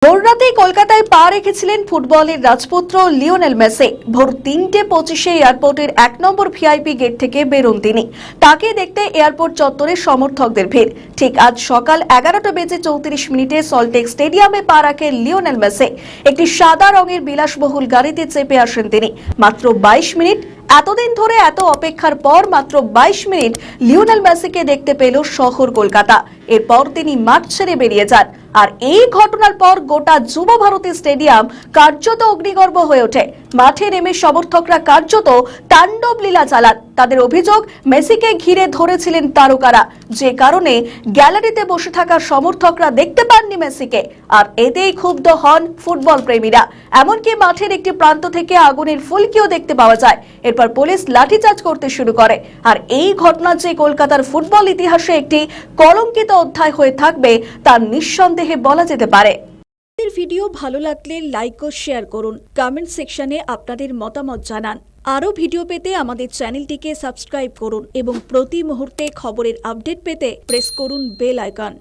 ভোররাতেই কলকাতায় পা রেখেছিলেন ফুটবলের রাজপুত্র লিওনেল মেসি। ভোর 3:25 এয়ারপোর্টের 1 নম্বর ভিআইপি গেট থেকে বেরোন তিনি। তাকে দেখতে এয়ারপোর্ট চত্বরে সমর্থকদের ভিড়। ঠিক আজ সকাল 11:34 সল্টলেক স্টেডিয়ামে পা রাখেন লিওনেল মেসি। একটি সাদা রঙের বিলাসবহুল গাড়িতে চেপে আসেন তিনি। মাত্র 22 মিনিট। এতদিন ধরে এত অপেক্ষার পর মাত্র 22 মিনিট লিওনেল মেসিকে দেখতে পেল শহর কলকাতা। এরপর তিনি মাঠ ছেড়ে বেরিয়ে যান। আর এই ঘটনার পর গোটা যুব ভারতী স্টেডিয়াম কার্যত অগ্নিগর্ভ হয়ে ওঠে। মাঠে নেমে সমর্থকরা কার্যত তাণ্ডব লীলা চালান। তাদের অভিযোগ, মেসিকে ঘিরে ধরেছিলেন তারকারা, যে কারণে গ্যালারিতে বসে থাকা সমর্থকরা দেখতে পাননি মেসিকে। আর এতেই ক্ষুব্ধ হন ফুটবল প্রেমীরা। এমনকি মাঠের একটি প্রান্ত থেকে আগুনের ফুলকিও দেখতে পাওয়া যায়। এরপর পুলিশ লাঠিচার্জ করতে শুরু করে। আর এই ঘটনা যে কলকাতার ফুটবল ইতিহাসে একটি কলঙ্কিত অধ্যায় হয়ে থাকবে তা নিঃসন্দেহে বলা যেতে পারে। ভিডিও ভালো লাগলে লাইক ও শেয়ার করুন। কমেন্ট সেকশনে আপনাদের মতামত জানান। আরও ভিডিও পেতে আমাদের চ্যানেলটিকে সাবস্ক্রাইব করুন এবং প্রতি মুহূর্তে খবরের আপডেট পেতে প্রেস করুন বেল আইকন।